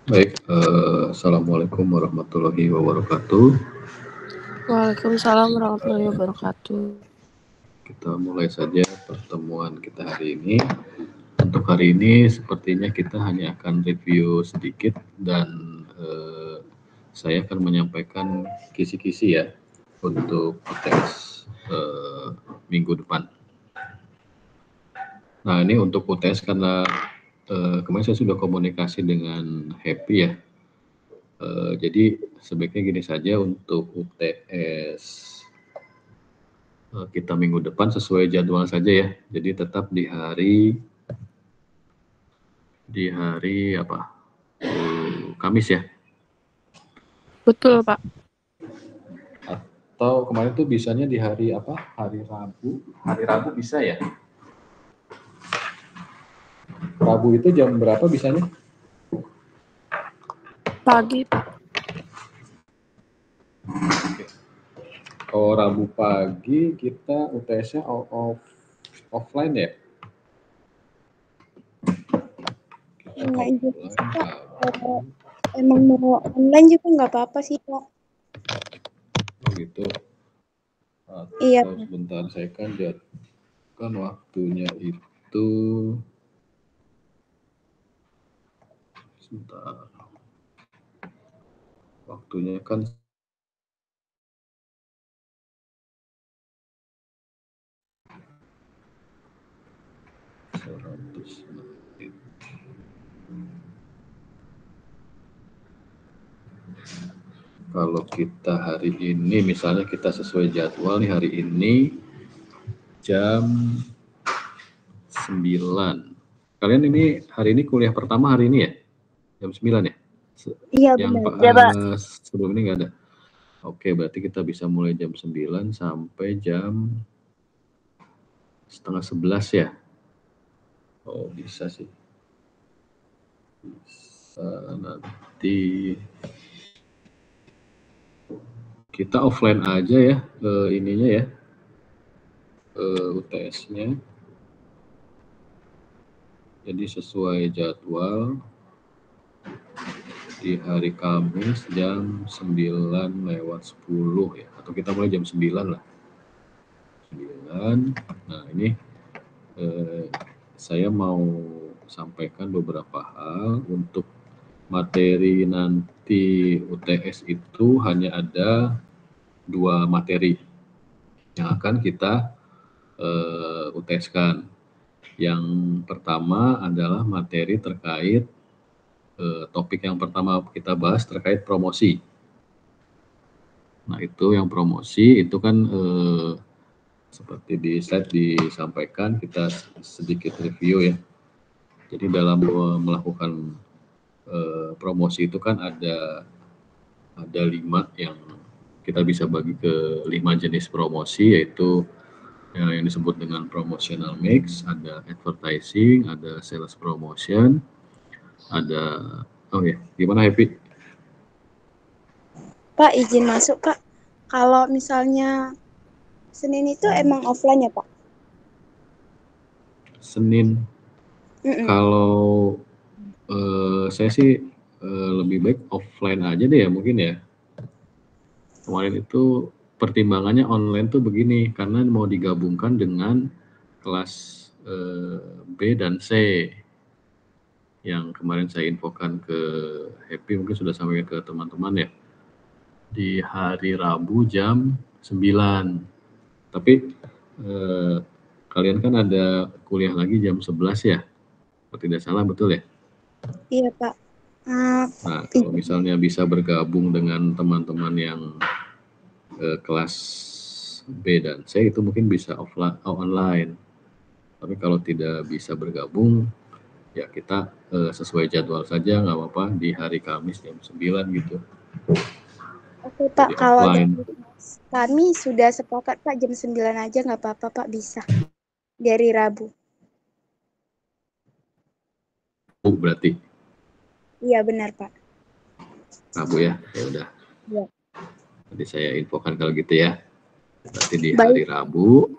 Baik, Assalamualaikum warahmatullahi wabarakatuh. Waalaikumsalam warahmatullahi wabarakatuh. Kita mulai saja pertemuan kita hari ini. Untuk hari ini sepertinya kita hanya akan review sedikit dan saya akan menyampaikan kisi-kisi ya untuk UTS minggu depan. Nah ini untuk UTS karena kemarin saya sudah komunikasi dengan Happy ya. Jadi sebaiknya gini saja untuk UTS kita minggu depan sesuai jadwal saja ya. Jadi tetap di hari apa? Kamis ya. Betul, Pak. Atau kemarin tuh bisanya di hari apa? Hari Rabu. Hari Rabu bisa ya? Rabu itu jam berapa bisanya? Pagi, Pak. Oh, Rabu pagi kita UTS-nya offline ya? Enggak juga sih, Pak. Kalau emang mau online juga nggak apa-apa sih, Pak. Oh gitu. Iya. Sebentar, saya kan waktunya itu sebentar. Waktunya kan kalau kita hari ini misalnya kita sesuai jadwal nih hari ini jam 9. Kalian ini hari ini kuliah pertama hari ini ya? Jam 9 ya? Iya benar. Yang sebelum ini nggak ada. Oke, berarti kita bisa mulai jam 9 sampai jam setengah 11 ya? Oh, bisa sih. Bisa nanti kita offline aja ya ininya ya. UTS-nya. Jadi sesuai jadwal di hari Kamis jam 9:10 ya. Atau kita mulai jam 9 lah. 9. Nah ini saya mau sampaikan beberapa hal untuk materi nanti UTS itu hanya ada 2 materi yang akan kita UTS-kan. Yang pertama adalah materi terkait topik yang pertama kita bahas terkait promosi. Nah itu yang promosi itu kan seperti di slide disampaikan, kita sedikit review ya. Jadi dalam melakukan promosi itu kan ada 5 yang kita bisa bagi ke 5 jenis promosi, yaitu yang disebut dengan promotional mix, ada advertising, ada sales promotion, ada gimana Happy? Pak, izin masuk, Pak. Kalau misalnya Senin itu emang offline ya, Pak? Senin. Kalau saya sih lebih baik offline aja deh ya mungkin ya. Kemarin itu pertimbangannya online tuh begini, karena mau digabungkan dengan kelas B dan C yang kemarin saya infokan ke Happy, mungkin sudah sampai ke teman-teman ya, di hari Rabu jam 9. Tapi kalian kan ada kuliah lagi jam 11 ya, kalau tidak salah, betul ya? Iya, Pak. Nah, kalau misalnya bisa bergabung dengan teman-teman yang kelas B dan C itu mungkin bisa offline atau online. Tapi kalau tidak bisa bergabung, ya kita sesuai jadwal saja, nggak apa-apa, di hari Kamis jam 9 gitu. Oke, Pak. Jadi kalau offline. kami sudah sepakat, Pak, jam 9 aja nggak apa-apa, Pak, bisa. Dari Rabu. Berarti? Iya, benar, Pak. Rabu ya, ya udah. Ya. Nanti saya infokan kalau gitu ya. Berarti di hari Rabu,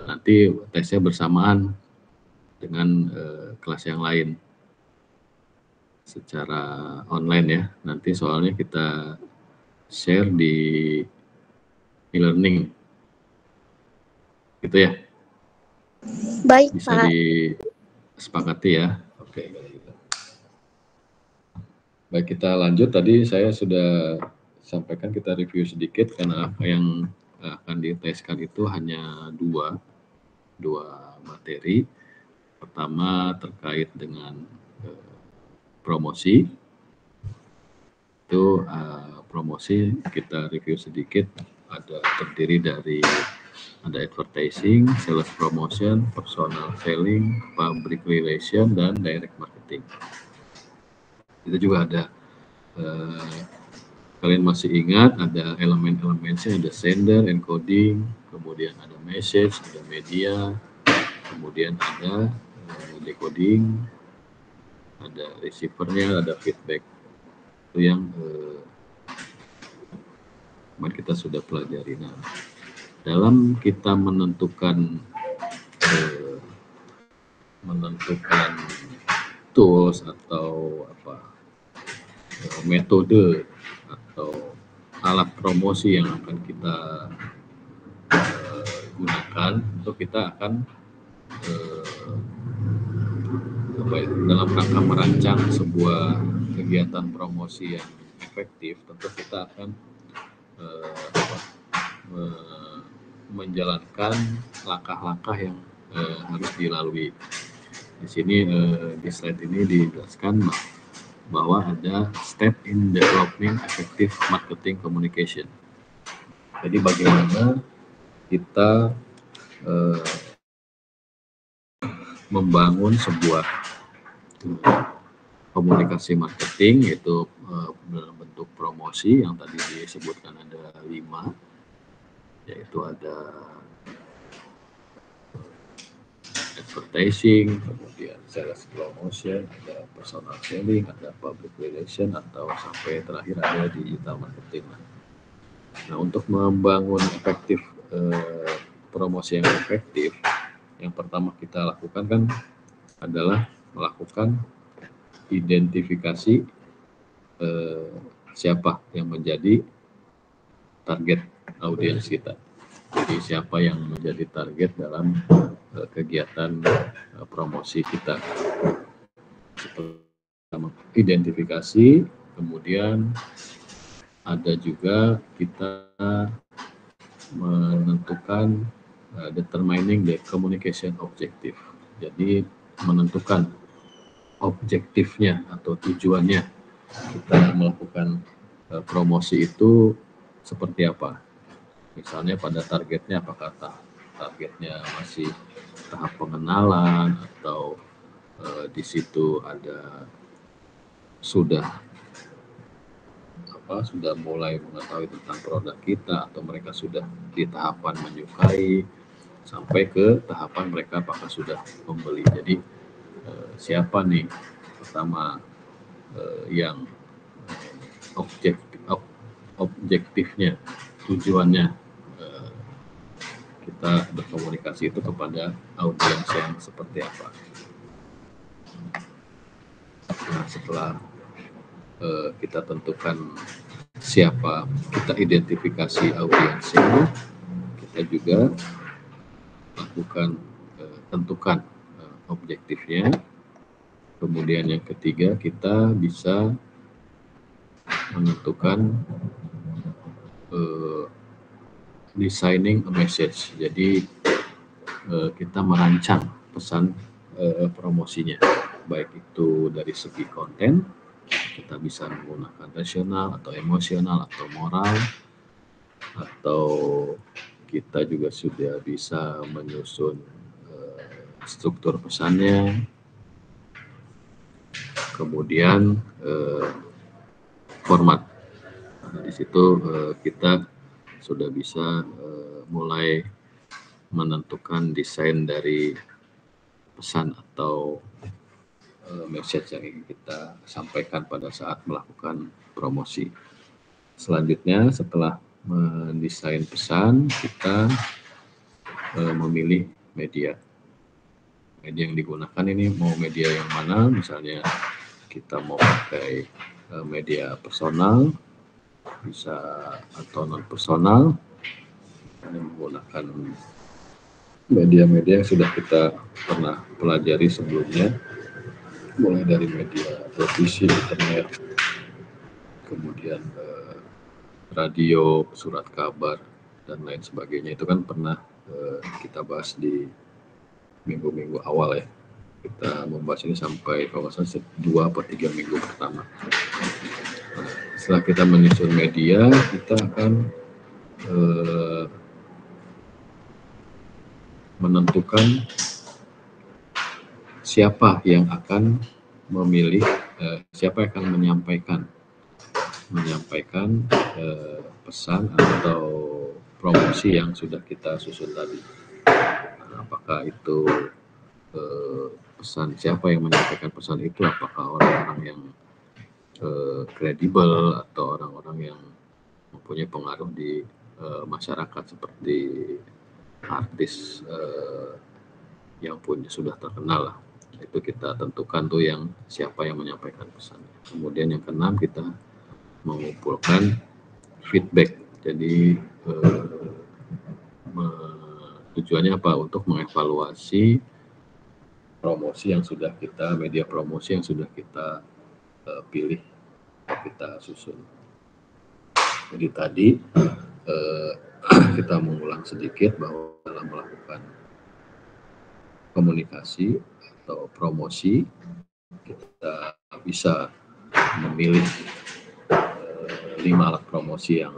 nanti tesnya bersamaan dengan kelas yang lain. secara online ya. Nanti soalnya kita share di e-learning. Gitu ya. Baik, Bisa Pak. disepakati ya. Oke. Baik, kita lanjut. Tadi saya sudah sampaikan, kita review sedikit karena apa yang akan diteskan itu hanya dua materi. Pertama terkait dengan promosi. Itu promosi kita review sedikit, terdiri dari ada advertising, sales promotion, personal selling, public relation, dan direct marketing. Itu juga ada, kalian masih ingat ada elemen-elemennya, ada sender, encoding, kemudian ada message, ada media, kemudian ada decoding, ada receivernya, ada feedback. Itu yang kita sudah pelajari. Nah, dalam kita menentukan tools atau metode atau alat promosi yang akan kita gunakan, itu kita akan dalam rangka merancang sebuah kegiatan promosi yang efektif, tentu kita akan menjalankan langkah-langkah yang harus dilalui. Di sini di slide ini dijelaskan bahwa ada step in developing effective marketing communication. Jadi bagaimana kita membangun sebuah komunikasi marketing, yaitu dalam bentuk promosi yang tadi disebutkan ada 5, yaitu ada advertising, kemudian sales promotion, ada personal selling, ada public relation, atau sampai terakhir ada digital marketing. Nah, untuk membangun efektif promosi yang efektif, yang pertama kita lakukan kan adalah melakukan identifikasi siapa yang menjadi target audiens kita. Jadi siapa yang menjadi target dalam kegiatan promosi kita. Identifikasi, kemudian ada juga kita menentukan determining the communication objective. Jadi menentukan objektifnya atau tujuannya kita melakukan promosi itu seperti apa. Misalnya pada targetnya, apakah targetnya masih tahap pengenalan, atau di situ ada sudah mulai mengetahui tentang produk kita, atau mereka sudah di tahapan menyukai sampai ke tahapan mereka apakah sudah membeli. Jadi siapa nih pertama yang objektifnya, tujuannya kita berkomunikasi itu kepada audiens yang seperti apa. Nah, setelah kita tentukan siapa, kita identifikasi audiensnya, kita juga lakukan tentukan objektifnya. Kemudian yang ketiga, kita bisa menentukan designing a message. Jadi kita merancang pesan promosinya, baik itu dari segi konten, kita bisa menggunakan rasional atau emosional atau moral, atau kita juga sudah bisa menyusun struktur pesannya, kemudian format. Nah, di situ kita sudah bisa mulai menentukan desain dari pesan atau message yang ingin kita sampaikan pada saat melakukan promosi. Selanjutnya, setelah mendesain pesan, kita memilih media. Media yang digunakan ini mau media yang mana, misalnya kita mau pakai media personal, bisa atau non personal, ini menggunakan media-media yang sudah kita pernah pelajari sebelumnya, mulai dari media televisi, internet, kemudian radio, surat kabar, dan lain sebagainya. Itu kan pernah kita bahas di minggu-minggu awal ya. Kita membahas ini sampai kalau nggak salah 2 atau 3 minggu pertama. Nah, setelah kita menyusun media, kita akan menentukan siapa yang akan memilih, siapa yang akan menyampaikan pesan atau promosi yang sudah kita susun tadi. Nah, apakah itu pesan, siapa yang menyampaikan pesan itu, apakah orang-orang yang kredibel atau orang-orang yang mempunyai pengaruh di masyarakat seperti artis yang sudah terkenal lah. Itu kita tentukan tuh yang siapa yang menyampaikan pesannya. Kemudian yang keenam, kita mengumpulkan feedback. Jadi tujuannya apa? Untuk mengevaluasi promosi yang sudah kita, media promosi yang sudah kita pilih, kita susun. Jadi tadi kita mengulang sedikit bahwa dalam melakukan komunikasi atau promosi, kita bisa memilih 5 alat promosi yang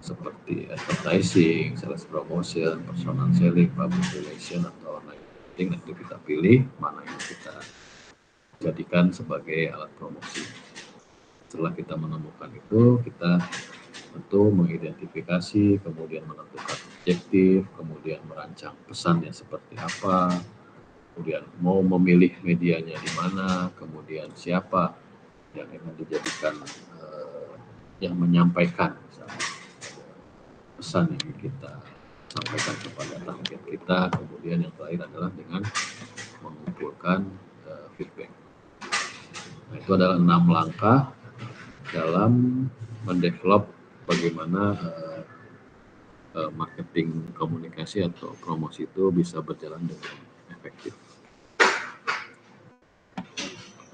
seperti advertising, sales promotion, personal selling, public relation, atau marketing. Itu kita pilih mana yang kita jadikan sebagai alat promosi. Setelah kita menemukan itu, kita tentu mengidentifikasi, kemudian menentukan objektif, kemudian merancang pesannya seperti apa, kemudian mau memilih medianya di mana, kemudian siapa yang akan dijadikan yang menyampaikan misalnya pesan yang kita sampaikan kepada target kita. Kemudian yang terakhir adalah dengan mengumpulkan feedback. Nah, itu adalah 6 langkah dalam mendevelop bagaimana marketing komunikasi atau promosi itu bisa berjalan dengan efektif.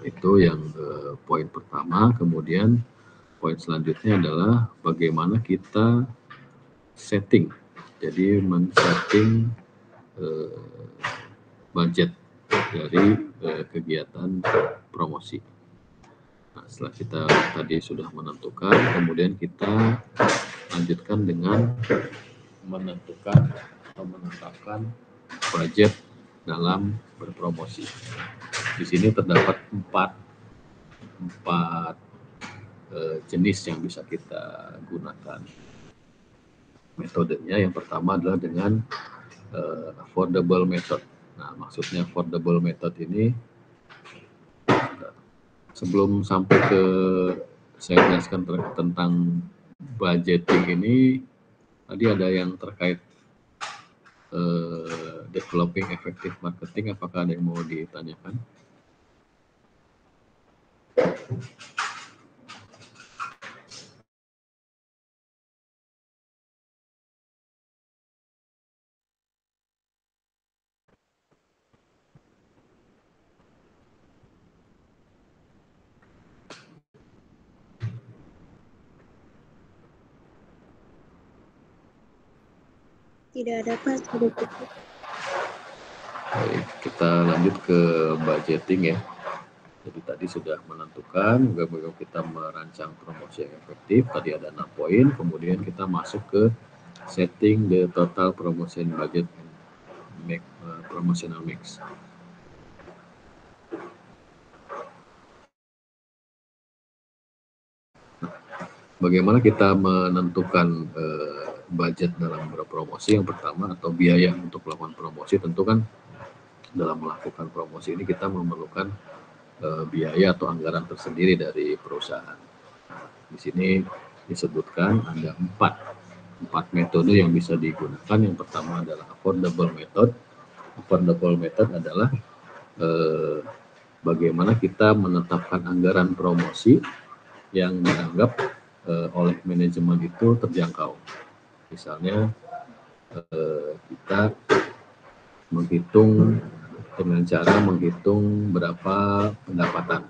Itu yang poin pertama. Kemudian poin selanjutnya adalah bagaimana kita setting. Jadi men-setting budget dari kegiatan promosi. Nah, setelah kita tadi sudah menentukan, kemudian kita lanjutkan dengan menentukan atau menetapkan budget dalam berpromosi. Di sini terdapat 4 jenis yang bisa kita gunakan. Metodenya yang pertama adalah dengan affordable method. Nah, maksudnya affordable method ini, sebelum sampai ke saya jelaskan tentang budgeting ini, tadi ada yang terkait developing effective marketing. Apakah ada yang mau ditanyakan? Tidak ada, Pak. Sudah cukup. Baik, kita lanjut ke budgeting ya. Jadi tadi sudah menentukan bagaimana kita merancang promosi yang efektif. Tadi ada 6 poin. Kemudian kita masuk ke setting the total promotion budget and make promotional mix. Bagaimana kita menentukan budget dalam berpromosi? Yang pertama, atau biaya untuk melakukan promosi, tentu kan dalam melakukan promosi ini kita memerlukan biaya atau anggaran tersendiri dari perusahaan. Nah, di sini disebutkan ada 4 metode yang bisa digunakan. Yang pertama adalah affordable method. Affordable method adalah bagaimana kita menetapkan anggaran promosi yang dianggap oleh manajemen itu terjangkau. Misalnya kita menghitung dengan cara menghitung berapa pendapatan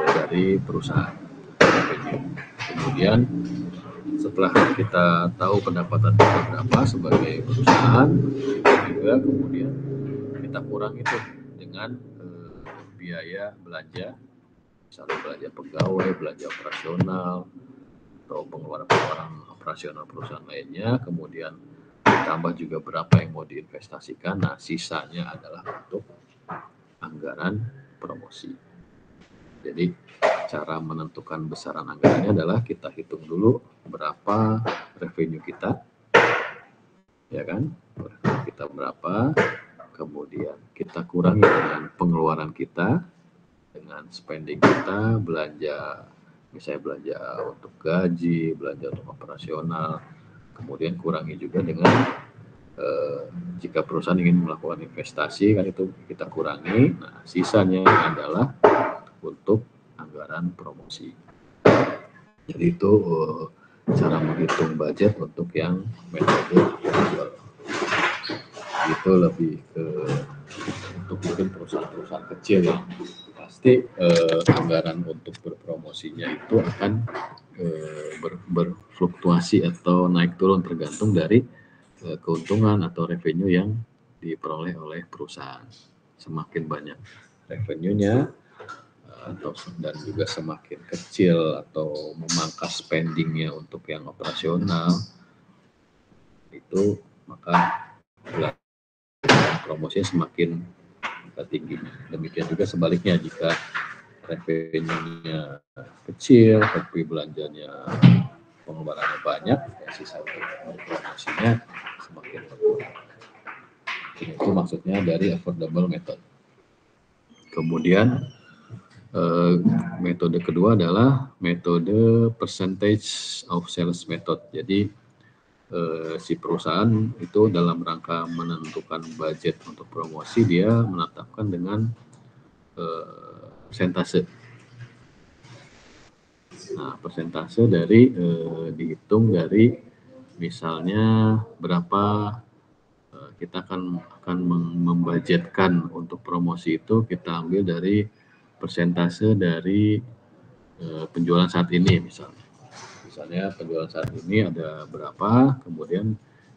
dari perusahaan. Kemudian setelah kita tahu pendapatan kita berapa sebagai perusahaan, juga kemudian kita kurang itu dengan biaya belanja, misalnya belanja pegawai, belanja operasional, atau pengeluaran operasional perusahaan lainnya, kemudian ditambah juga berapa yang mau diinvestasikan. Nah, sisanya adalah untuk anggaran promosi. Jadi cara menentukan besaran anggarannya adalah kita hitung dulu berapa revenue kita, ya kan? Revenue kita berapa, kemudian kita kurangi dengan pengeluaran kita, dengan spending kita, belanja, misalnya belanja untuk gaji, belanja untuk operasional, kemudian kurangi juga dengan jika perusahaan ingin melakukan investasi, kan itu kita kurangi. Nah, sisanya adalah untuk anggaran promosi. Jadi itu cara menghitung budget untuk yang metode jual. Itu lebih ke untuk mungkin perusahaan-perusahaan kecil ya. Pasti anggaran untuk berpromosinya itu akan berfluktuasi atau naik turun tergantung dari keuntungan atau revenue yang diperoleh oleh perusahaan. Semakin banyak revenue-nya dan juga semakin kecil atau memangkas spending-nya untuk yang operasional, itu maka promosinya semakin tinggi. Demikian juga sebaliknya, jika revenue-nya kecil tapi belanjanya pengeluarannya banyak, ya sisa promosinya semakin berkurang. Itu maksudnya dari affordable method. Kemudian metode kedua adalah metode percentage of sales method. Jadi si perusahaan itu dalam rangka menentukan budget untuk promosi, dia menetapkan dengan persentase. Nah, persentase dari dihitung dari misalnya berapa kita akan membudgetkan untuk promosi itu, kita ambil dari persentase dari penjualan saat ini misalnya. Misalnya penjualan saat ini ada berapa, kemudian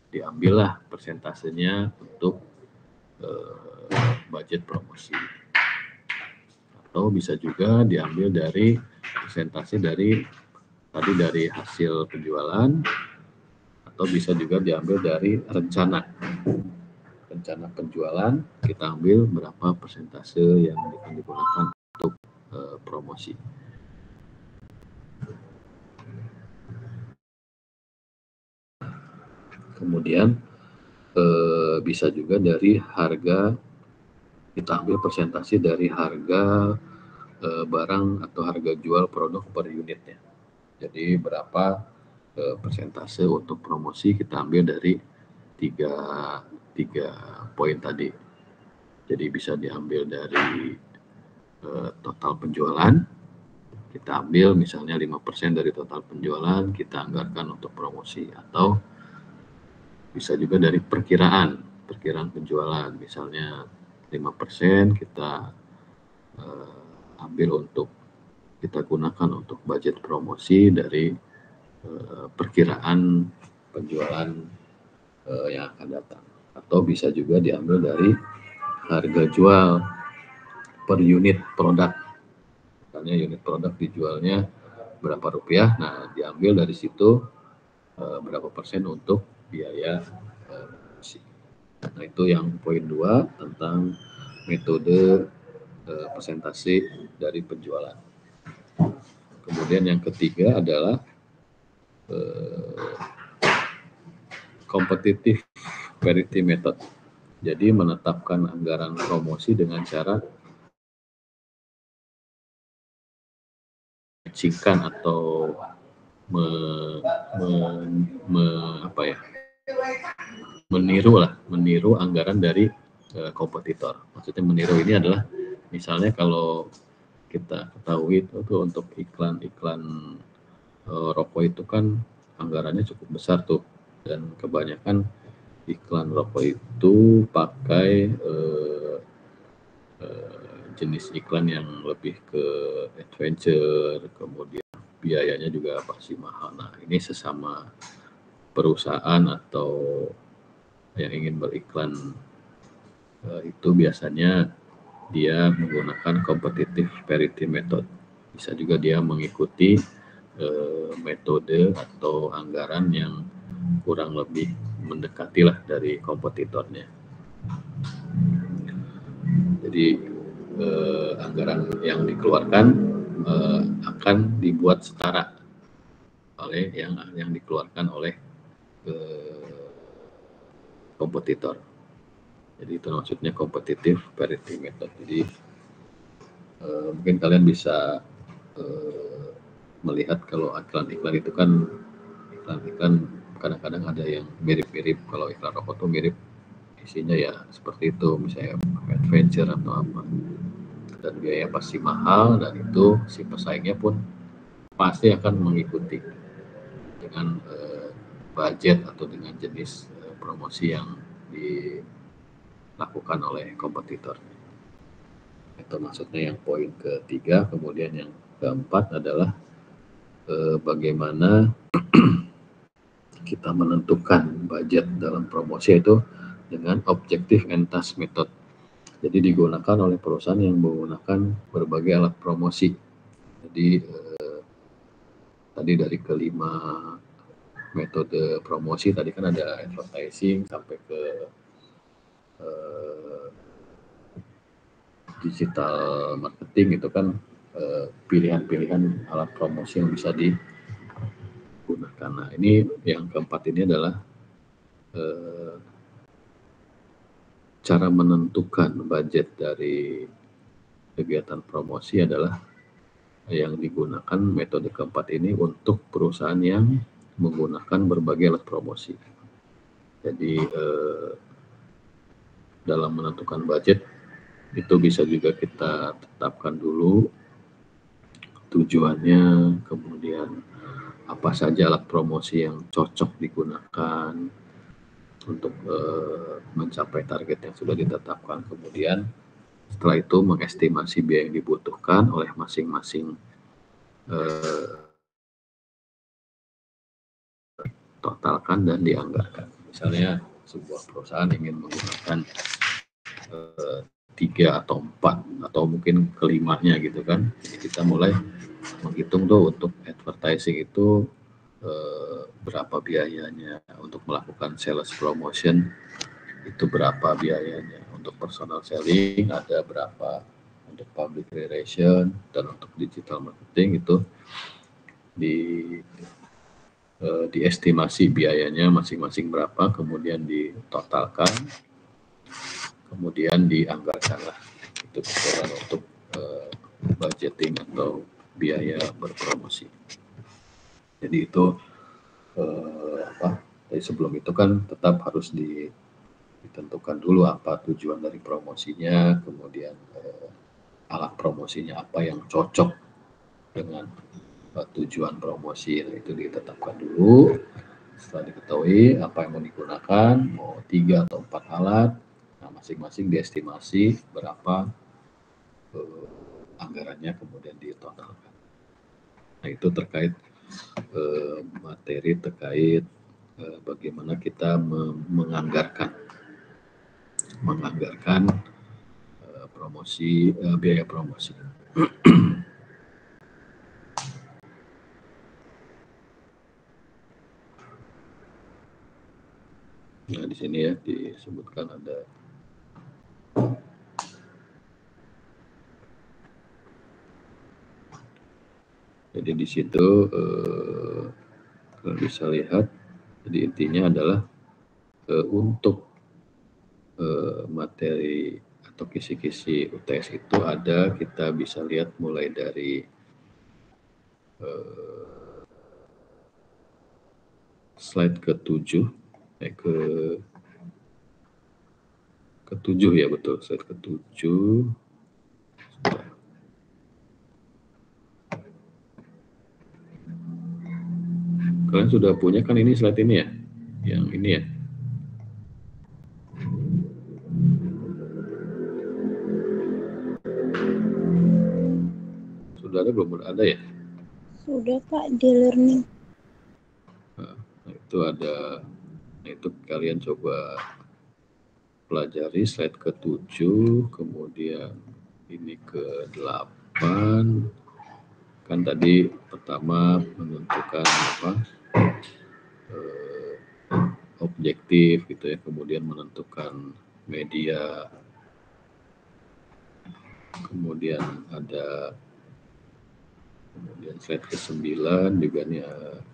diambillah persentasenya untuk budget promosi. Atau bisa juga diambil dari persentase dari hasil penjualan, atau bisa juga diambil dari rencana penjualan, kita ambil berapa persentase yang akan digunakan untuk promosi. Kemudian bisa juga dari harga, kita ambil persentase dari harga barang atau harga jual produk per unitnya. Jadi berapa persentase untuk promosi, kita ambil dari tiga poin tadi. Jadi bisa diambil dari total penjualan, kita ambil misalnya 5% dari total penjualan, kita anggarkan untuk promosi. Atau bisa juga dari perkiraan penjualan, misalnya 5% kita ambil untuk kita gunakan untuk budget promosi dari perkiraan penjualan yang akan datang. Atau bisa juga diambil dari harga jual per unit produk. Misalnya unit produk dijualnya berapa rupiah, nah diambil dari situ berapa persen untuk biaya promosi. Nah, itu yang poin 2 tentang metode persentase dari penjualan. Kemudian yang ketiga adalah competitive parity method. Jadi menetapkan anggaran promosi dengan cara matchingkan atau meniru anggaran dari kompetitor. Maksudnya meniru ini adalah misalnya kalau kita ketahui itu tuh untuk iklan-iklan rokok itu kan anggarannya cukup besar tuh, dan kebanyakan iklan rokok itu pakai jenis iklan yang lebih ke adventure, kemudian biayanya juga pasti mahal. Nah, ini sesama perusahaan atau yang ingin beriklan itu biasanya dia menggunakan competitive parity method. Bisa juga dia mengikuti metode atau anggaran yang kurang lebih mendekati lah dari kompetitornya. Jadi anggaran yang dikeluarkan akan dibuat setara oleh yang dikeluarkan oleh kompetitor. Jadi itu maksudnya competitive parity method. Jadi mungkin kalian bisa melihat kalau iklan-iklan itu kan iklan-iklan kadang-kadang ada yang mirip-mirip. Kalau iklan rokok tuh mirip, isinya ya seperti itu, misalnya adventure atau apa, dan biaya pasti mahal, dan itu si pesaingnya pun pasti akan mengikuti dengan budget atau dengan jenis promosi yang dilakukan oleh kompetitor. Itu maksudnya yang poin ketiga. Kemudian yang keempat adalah bagaimana kita menentukan budget dalam promosi itu dengan objective and task method. Jadi digunakan oleh perusahaan yang menggunakan berbagai alat promosi. Jadi tadi dari kelima metode promosi tadi kan ada advertising sampai ke digital marketing, itu kan pilihan-pilihan alat promosi yang bisa digunakan. Nah, ini yang keempat ini adalah cara menentukan budget dari kegiatan promosi adalah yang digunakan metode keempat ini untuk perusahaan yang menggunakan berbagai alat promosi. Jadi dalam menentukan budget itu bisa juga kita tetapkan dulu tujuannya, kemudian apa saja alat promosi yang cocok digunakan untuk mencapai target yang sudah ditetapkan. Kemudian setelah itu mengestimasi biaya yang dibutuhkan oleh masing-masing totalkan dan dianggarkan. Misalnya sebuah perusahaan ingin menggunakan 3 atau 4 atau mungkin kelimanya gitu kan. Jadi kita mulai menghitung tuh untuk advertising itu berapa biayanya, untuk melakukan sales promotion itu berapa biayanya, untuk personal selling ada berapa, untuk public relation dan untuk digital marketing itu diestimasi biayanya masing-masing berapa, kemudian ditotalkan, kemudian dianggarkanlah itu besaran untuk budgeting atau biaya berpromosi. Jadi itu dari sebelum itu kan tetap harus ditentukan dulu apa tujuan dari promosinya, kemudian alat promosinya apa yang cocok dengan tujuan promosi. Nah, itu ditetapkan dulu. Setelah diketahui apa yang mau digunakan, mau 3 atau 4 alat, nah masing-masing diestimasi berapa anggarannya, kemudian ditotalkan. Nah, itu terkait materi terkait bagaimana kita menganggarkan promosi, biaya promosi. Nah, di sini ya disebutkan ada jadi di situ kalian bisa lihat. Jadi intinya adalah untuk materi atau kisi-kisi UTS itu ada, kita bisa lihat mulai dari slide ke-7 ke Ketujuh ya, betul, slide ketujuh. Kalian sudah punya kan ini slide ini ya, yang ini ya. Sudah ada belum ada ya? Sudah Pak, di learning. Nah, itu ada, nah itu kalian coba pelajari slide ke-7, kemudian ini ke-8. Kan tadi pertama menentukan apa, objektif gitu ya, kemudian menentukan media, kemudian ada slide ke-9 juga nih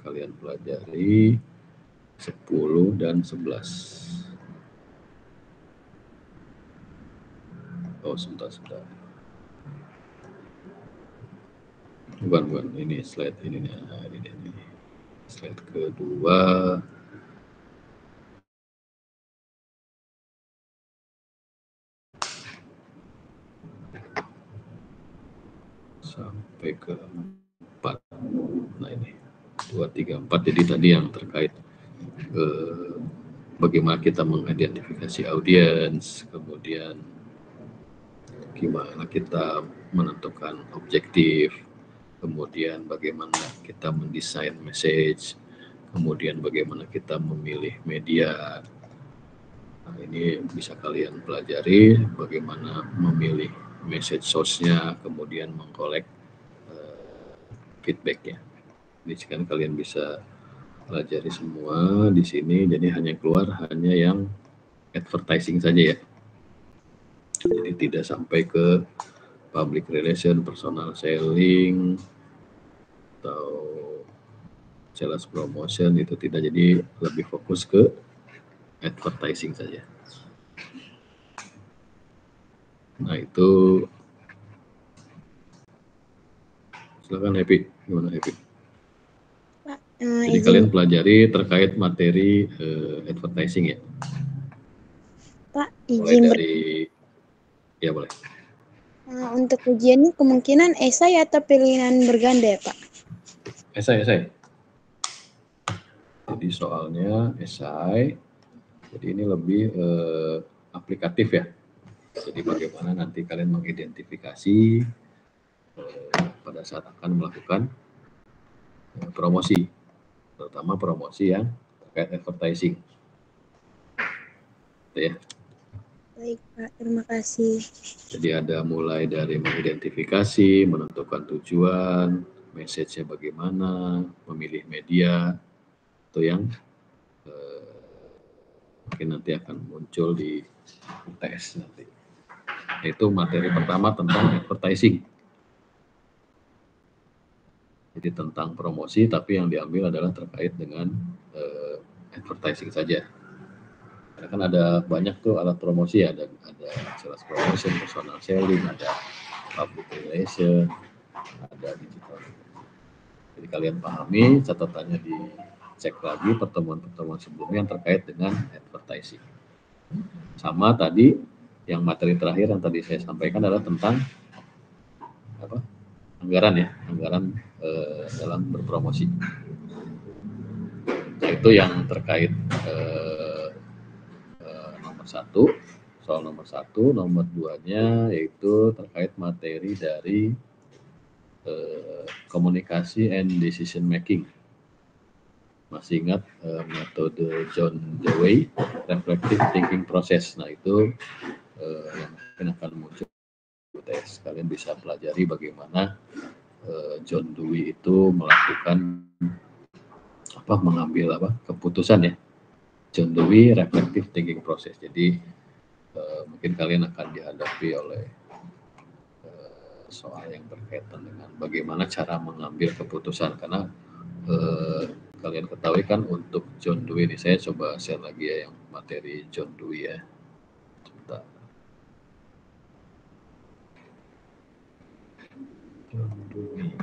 kalian pelajari 10 dan 11. Oh, sebentar. Bukan, ini slide ini nih. Nah, ini nih. Slide kedua. Sampai ke 4. Nah, ini 2, 3, 4. Jadi tadi yang terkait bagaimana kita mengidentifikasi audiens, kemudian gimana kita menentukan objektif, kemudian bagaimana kita mendesain message, kemudian bagaimana kita memilih media. Nah, ini bisa kalian pelajari bagaimana memilih message source-nya, kemudian mengkolek feedback-nya. Ini kan kalian bisa pelajari semua di sini, jadi hanya keluar hanya yang advertising saja ya. Jadi tidak sampai ke public relation, personal selling, atau sales promotion, itu tidak, jadi lebih fokus ke advertising saja. Nah itu, silakan Happy, gimana Happy? Pak, Jadi izin kalian pelajari terkait materi advertising ya. Pak, Mulai izin dari, ya boleh. untuk ujiannya kemungkinan esai atau pilihan berganda ya Pak? Esai. Jadi soalnya esai, jadi ini lebih aplikatif ya. Jadi bagaimana nanti kalian mengidentifikasi pada saat akan melakukan promosi, terutama promosi yang terkait advertising. Gitu ya. Baik Pak, terima kasih. Jadi ada mulai dari mengidentifikasi, menentukan tujuan, message-nya bagaimana, memilih media, itu yang mungkin nanti akan muncul di tes nanti. Itu materi pertama tentang advertising. Jadi tentang promosi, tapi yang diambil adalah terkait dengan advertising saja. Karena kan ada banyak tuh alat promosi, ada sales promotion, personal selling, ada public relation, ada digital. Jadi kalian pahami, catatannya dicek lagi pertemuan-pertemuan sebelumnya yang terkait dengan advertising. Sama tadi yang materi terakhir yang tadi saya sampaikan adalah tentang apa? Anggaran ya, anggaran dalam berpromosi. Nah, itu yang terkait nomor 1, soal nomor 1. Nomor 2-nya yaitu terkait materi dari komunikasi and decision making. Masih ingat metode John Dewey, reflective thinking process. Nah itu yang mungkin akan muncul tes. Kalian bisa pelajari bagaimana John Dewey itu melakukan mengambil keputusan ya. John Dewey reflective thinking process. Jadi mungkin kalian akan dihadapi oleh soal yang berkaitan dengan bagaimana cara mengambil keputusan, karena kalian ketahui kan untuk John Dewey ini, saya coba share lagi ya yang materi John Dewey ya. Sebentar. John Dewey.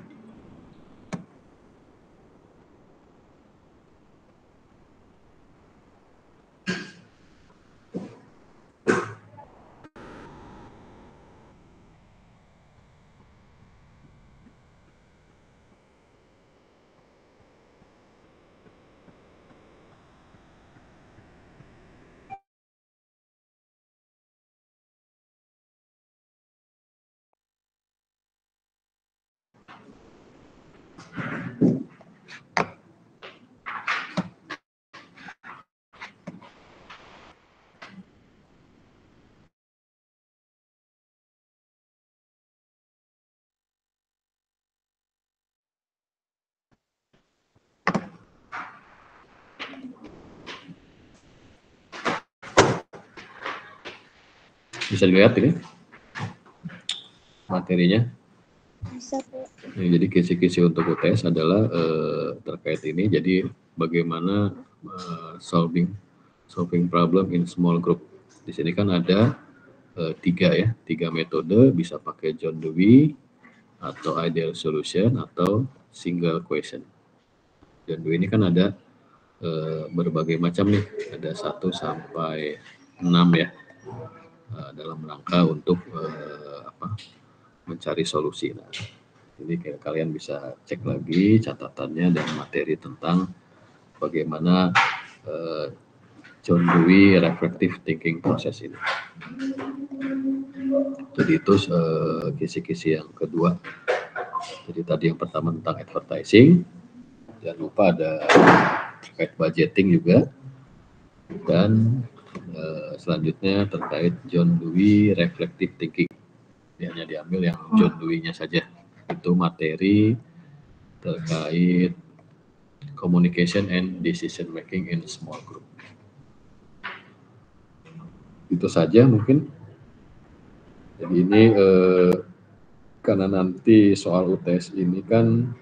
Bisa dilihat ini materinya. Bisa, Pak. Jadi kisi-kisi untuk UTS adalah terkait ini. Jadi bagaimana solving problem in small group. Di sini kan ada tiga metode, bisa pakai John Dewey atau ideal solution atau single question. John Dewey ini kan ada berbagai macam nih, ada 1 sampai 6 ya, dalam rangka untuk mencari solusi. Nah, jadi kalian bisa cek lagi catatannya dan materi tentang bagaimana John Dewey reflective thinking proses ini. Jadi itu kisi-kisi yang kedua. Jadi tadi yang pertama tentang advertising, jangan lupa ada terkait budgeting juga, dan selanjutnya terkait John Dewey reflective thinking. Ini hanya diambil yang John Dewey-nya saja. Itu materi terkait communication and decision making in small group. Itu saja mungkin. Jadi ini karena nanti soal UTS ini kan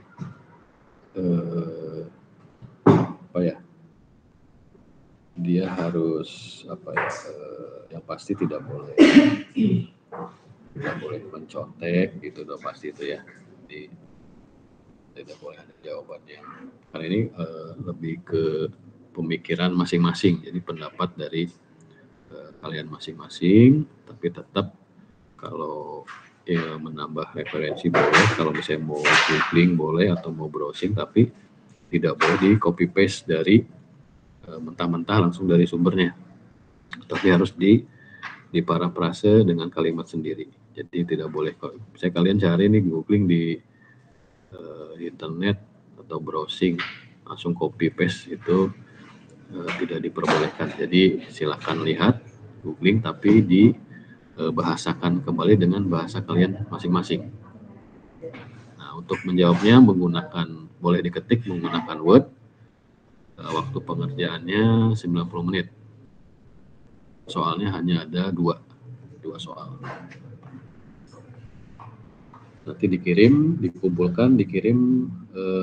dia harus yang pasti tidak boleh mencontek gitu, udah pasti itu ya. Jadi tidak boleh ada jawabannya. Karena ini lebih ke pemikiran masing-masing, jadi pendapat dari kalian masing-masing, tapi tetap kalau menambah referensi boleh, kalau misalnya mau googling boleh atau mau browsing, tapi tidak boleh di copy paste dari mentah-mentah langsung dari sumbernya, tapi harus diparafrase dengan kalimat sendiri. Jadi tidak boleh, kalau misalnya kalian cari nih googling di internet atau browsing langsung copy paste, itu tidak diperbolehkan. Jadi silakan lihat googling tapi dibahasakan kembali dengan bahasa kalian masing-masing. Nah, untuk menjawabnya boleh diketik menggunakan Word. Waktu pengerjaannya 90 menit. Soalnya hanya ada dua soal. Nanti dikumpulkan, dikirim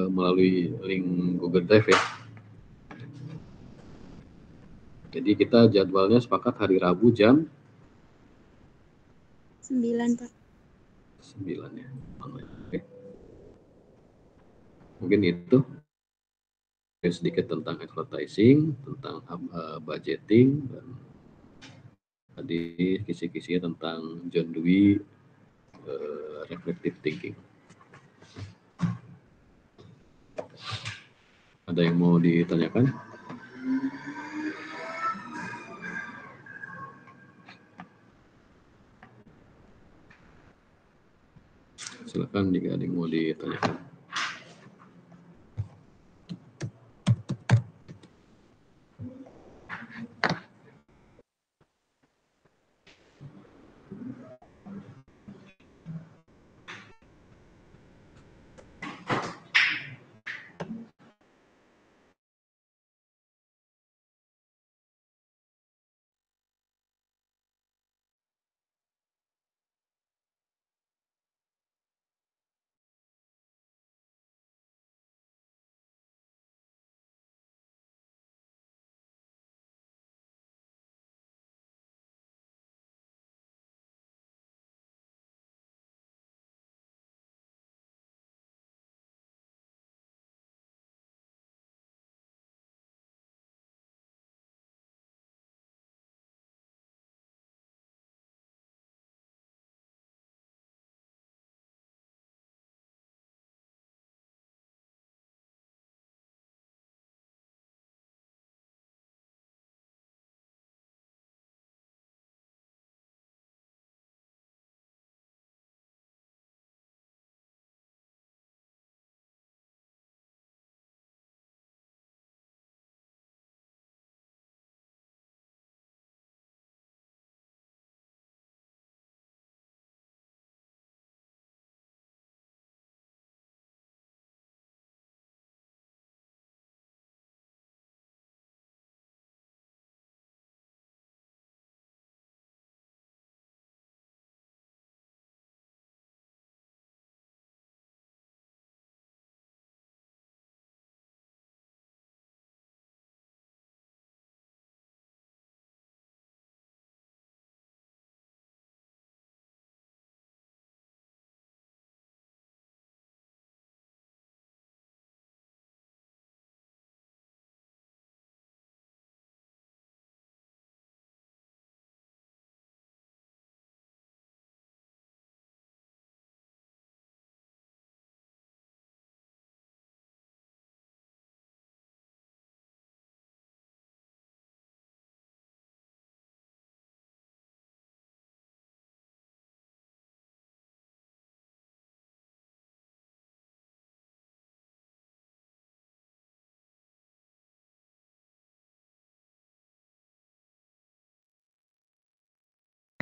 melalui link Google Drive ya. Jadi kita jadwalnya sepakat hari Rabu jam 9, Pak. 9 ya. Oke. Mungkin itu sedikit tentang advertising, tentang budgeting, dan tadi kisi-kisinya tentang John Dewey reflective thinking. Ada yang mau ditanyakan? Silakan jika ada yang mau ditanyakan.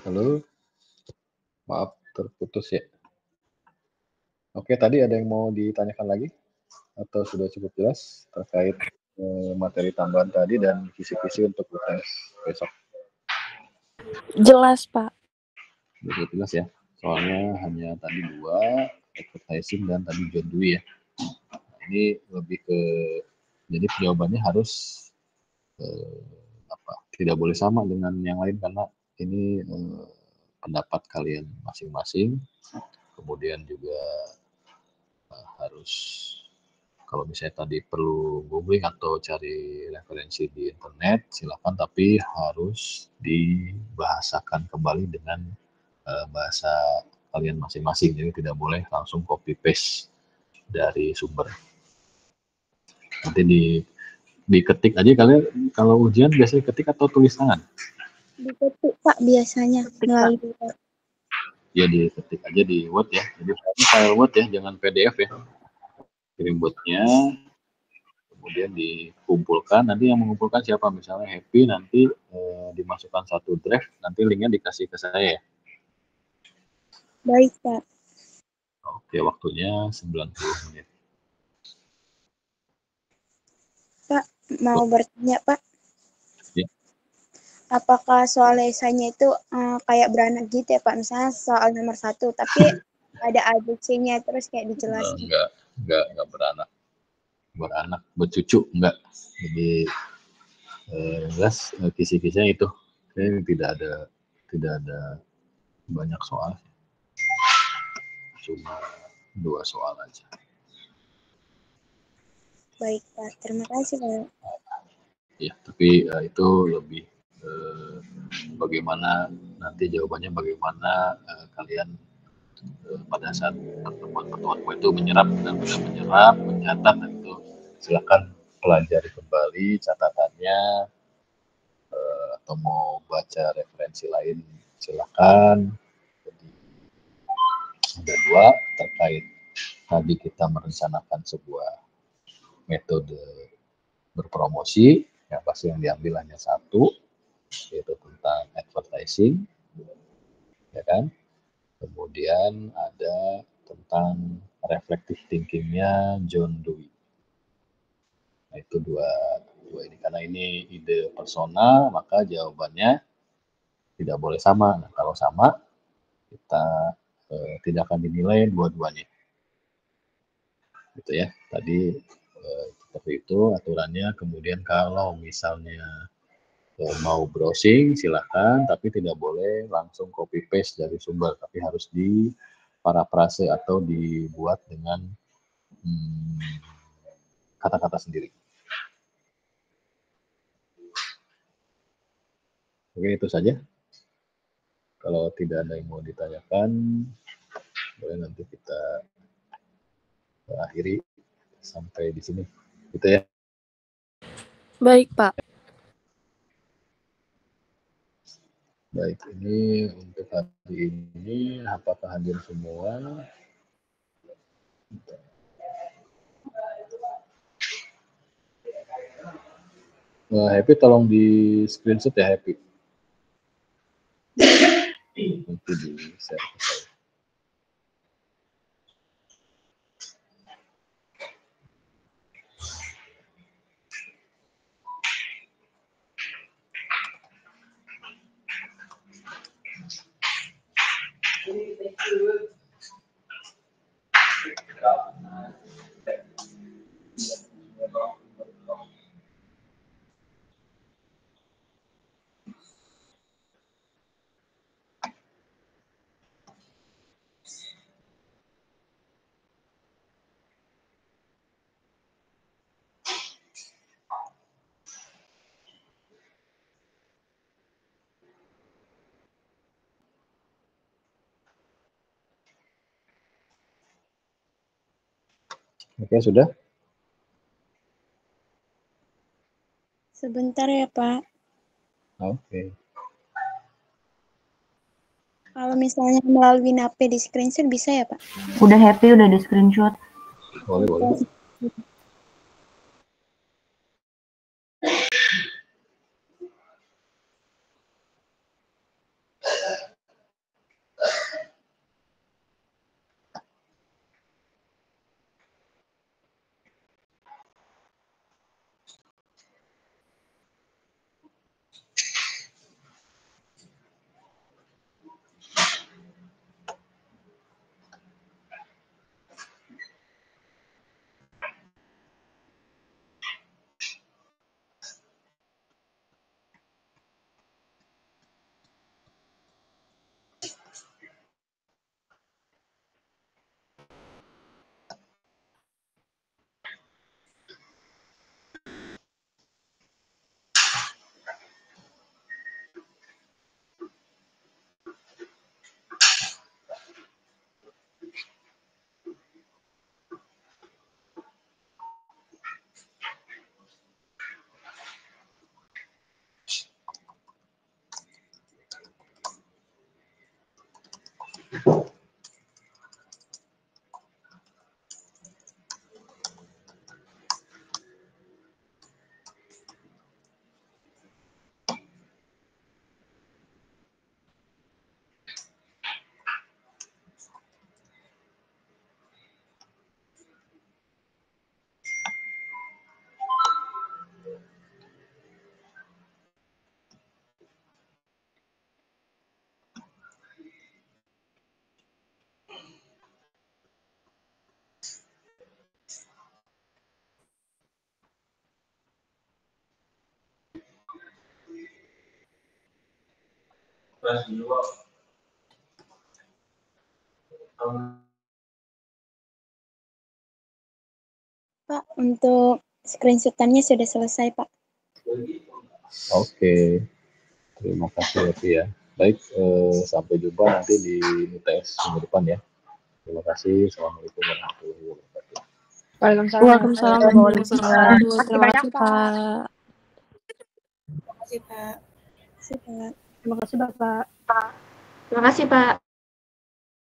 Halo, maaf terputus ya. Oke, tadi ada yang mau ditanyakan lagi? Atau sudah cukup jelas terkait materi tambahan tadi dan kisi-kisi untuk UTS besok? Jelas, Pak. Cukup jelas ya. Soalnya hanya tadi 2, advertising dan tadi John Dewey ya. Nah, ini lebih ke, jadi jawabannya harus tidak boleh sama dengan yang lain karena ini pendapat kalian masing-masing. Kemudian juga harus, kalau misalnya tadi perlu googling atau cari referensi di internet, silakan, tapi harus dibahasakan kembali dengan bahasa kalian masing-masing. Jadi tidak boleh langsung copy paste dari sumber. Nanti diketik aja. Kalian kalau ujian biasanya ketik atau tulis tangan? Diketik Pak biasanya melalui Word. Ya diketik aja di Word ya. Jadi file Word ya, jangan PDF ya. Kirim Word-nya, kemudian dikumpulkan. Nanti yang mengumpulkan siapa? Misalnya Happy, nanti dimasukkan satu drive, nanti linknya dikasih ke saya ya. Baik Pak. Oke, waktunya 90 menit. Pak, mau bertanya Pak. Ya. Apakah soal esainya itu kayak beranak gitu ya Pak? Misalnya soal nomor 1, tapi ada ABC-nya terus kayak dijelasin. Enggak beranak, bercucu, enggak. Jadi jelas kisi-kisinya itu. Tidak ada banyak soal. Cuma 2 soal aja. Baik Pak, terima kasih Pak. Ya, tapi itu lebih bagaimana nanti jawabannya, bagaimana kalian pada saat pertemuan itu menyerap, benar-benar menyerap, mencatat, dan itu silakan pelajari kembali catatannya, atau mau baca referensi lain silakan. Jadi ada 2 terkait tadi kita merencanakan sebuah metode berpromosi, yang pasti yang diambil hanya 1, yaitu tentang advertising, ya kan? Kemudian ada tentang reflective thinkingnya John Dewey. Nah, itu dua ini, karena ini ide personal, maka jawabannya tidak boleh sama. Nah, kalau sama, kita tidak akan dinilai dua-duanya. Gitu ya. Tadi seperti itu aturannya. Kemudian kalau misalnya mau browsing silahkan, tapi tidak boleh langsung copy paste dari sumber, tapi harus diparafrase atau dibuat dengan kata-kata sendiri. Oke, itu saja. Kalau tidak ada yang mau ditanyakan, boleh nanti kita akhiri sampai di sini. Gitu ya. Baik, Pak. Baik, ini untuk hari ini, apakah hadir semua? Happy, tolong di screenshot ya, Happy. Nanti di share ke saya. Oke, sudah? Sebentar ya Pak. Oke. Kalau misalnya melalui nape di screenshot bisa ya Pak? Udah Happy, udah di screenshot. Boleh. Pak, untuk screenshot-annya sudah selesai, Pak. Oke, terima kasih Evi ya. Baik, sampai jumpa nanti di UTS minggu depan ya. Terima kasih. Assalamualaikum warahmatullahi wabarakatuh. Waalaikumsalam warahmatullahi wabarakatuh. Terima kasih, Pak. Terima kasih, Pak. Terima kasih, Bapak. Terima kasih, Pak.